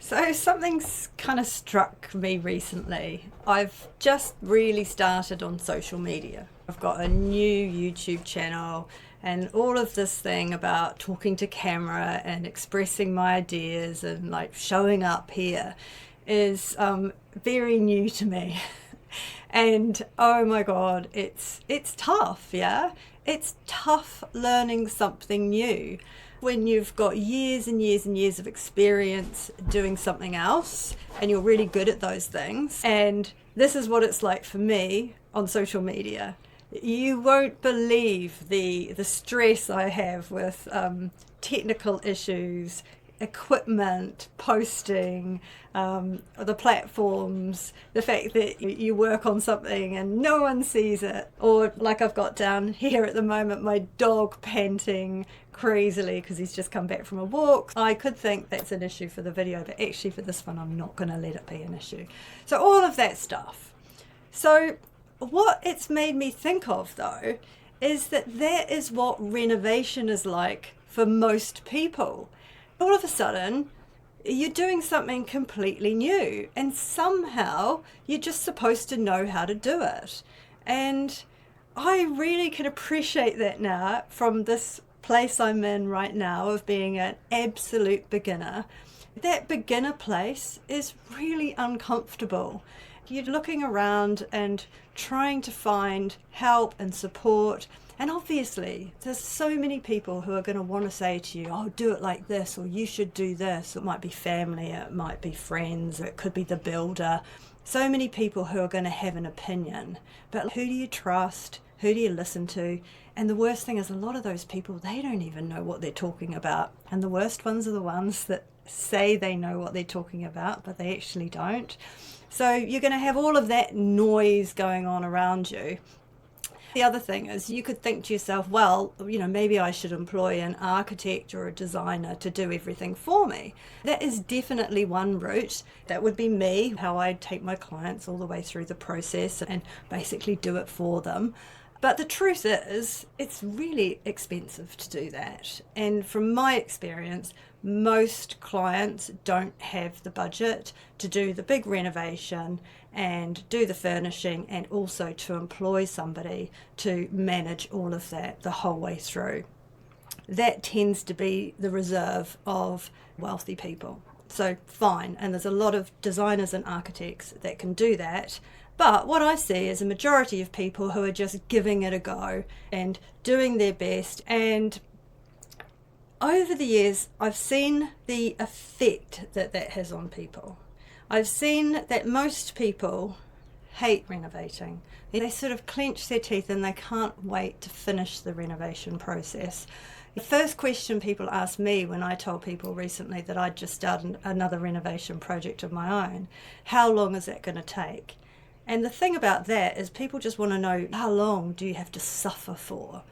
So something's kind of struck me recently. I've just really started on social media. I've got a new YouTube channel and all of this thing about talking to camera and expressing my ideas and like showing up here is very new to me. And oh my God, it's tough, yeah? It's tough learning something new when you've got years and years and years of experience doing something else and you're really good at those things. And this is what it's like for me on social media. You won't believe the stress I have with technical issues, equipment, posting, the platforms, the fact that you work on something and no one sees it, or like I've got down here at the moment, my dog panting crazily because he's just come back from a walk. I could think that's an issue for the video, but actually for this one I'm not going to let it be an issue. So all of that stuff. So what it's made me think of though is that is what renovation is like for most people. All of a sudden you're doing something completely new and somehow you're just supposed to know how to do it. And I really can appreciate that now from this place I'm in right now of being an absolute beginner. That beginner place is really uncomfortable. You're looking around and trying to find help and support. And obviously, there's so many people who are going to want to say to you, oh, do it like this, or you should do this. It might be family, it might be friends, it could be the builder. So many people who are going to have an opinion. But who do you trust? Who do you listen to? And the worst thing is a lot of those people, they don't even know what they're talking about. And the worst ones are the ones that say they know what they're talking about, but they actually don't. So you're going to have all of that noise going on around you. The other thing is you could think to yourself, well, maybe I should employ an architect or a designer to do everything for me. That is definitely one route. That would be me, how I take my clients all the way through the process and basically do it for them. But the truth is, it's really expensive to do that. And from my experience, most clients don't have the budget to do the big renovation and do the furnishing and also to employ somebody to manage all of that the whole way through. That tends to be the reserve of wealthy people. So fine, and there's a lot of designers and architects that can do that. But what I see is a majority of people who are just giving it a go and doing their best. And over the years, I've seen the effect that has on people. I've seen that most people hate renovating. They sort of clench their teeth and they can't wait to finish the renovation process. The first question people ask me when I told people recently that I'd just started another renovation project of my own, how long is that going to take? And the thing about that is people just want to know, how long do you have to suffer for?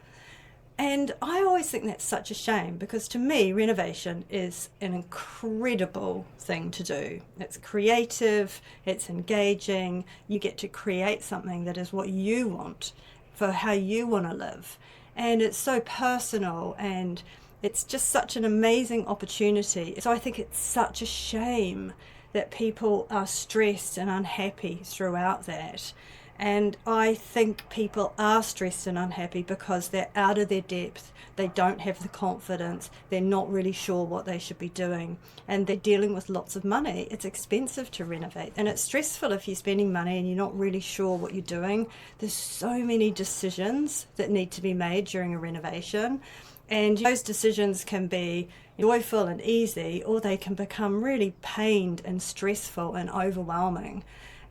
And I always think that's such a shame because to me, renovation is an incredible thing to do. It's creative, it's engaging, you get to create something that is what you want for how you want to live. And it's so personal and it's just such an amazing opportunity. So I think it's such a shame that people are stressed and unhappy throughout that. And I think people are stressed and unhappy because they're out of their depth, they don't have the confidence, they're not really sure what they should be doing, and they're dealing with lots of money. It's expensive to renovate, and it's stressful if you're spending money and you're not really sure what you're doing. There's so many decisions that need to be made during a renovation, and those decisions can be joyful and easy, or they can become really pained and stressful and overwhelming.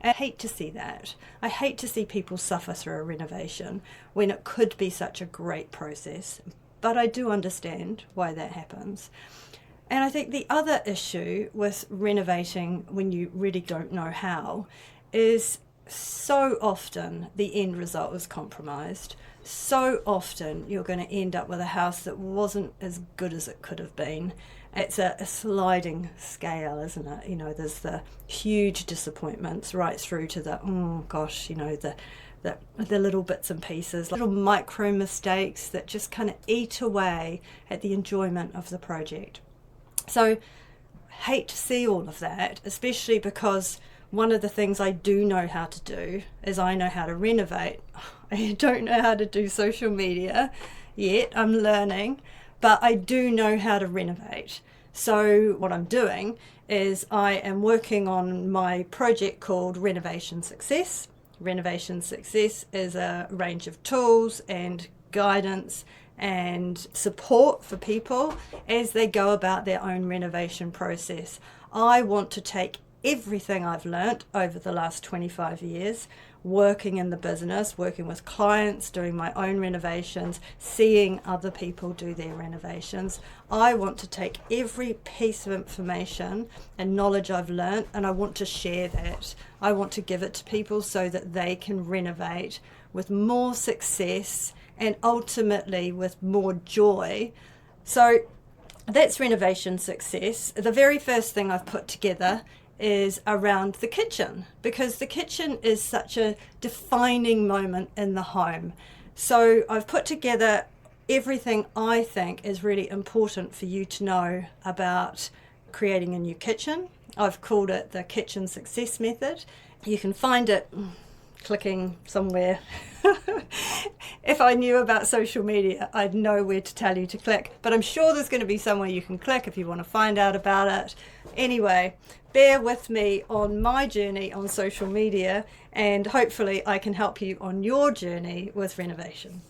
I hate to see that. I hate to see people suffer through a renovation when it could be such a great process. But I do understand why that happens. And I think the other issue with renovating when you really don't know how is so often the end result is compromised. So often you're going to end up with a house that wasn't as good as it could have been. It's a sliding scale, isn't it? There's the huge disappointments right through to the, oh gosh, the little bits and pieces, little micro mistakes that just kind of eat away at the enjoyment of the project. So hate to see all of that, especially because one of the things I do know how to do is I know how to renovate. I don't know how to do social media yet, I'm learning, but I do know how to renovate. So what I'm doing is I am working on my project called Renovation Success. Renovation Success is a range of tools and guidance and support for people as they go about their own renovation process. I want to take everything I've learnt over the last 25 years, working in the business, working with clients, doing my own renovations, seeing other people do their renovations. I want to take every piece of information and knowledge I've learnt, and I want to share that. I want to give it to people so that they can renovate with more success and ultimately with more joy. So that's Renovation Success. The very first thing I've put together is around the kitchen, because the kitchen is such a defining moment in the home. So I've put together everything I think is really important for you to know about creating a new kitchen. I've called it the Kitchen Success Method. You can find it clicking somewhere. If I knew about social media, I'd know where to tell you to click, but I'm sure there's going to be somewhere you can click if you want to find out about it. Anyway, bear with me on my journey on social media, and hopefully I can help you on your journey with renovation.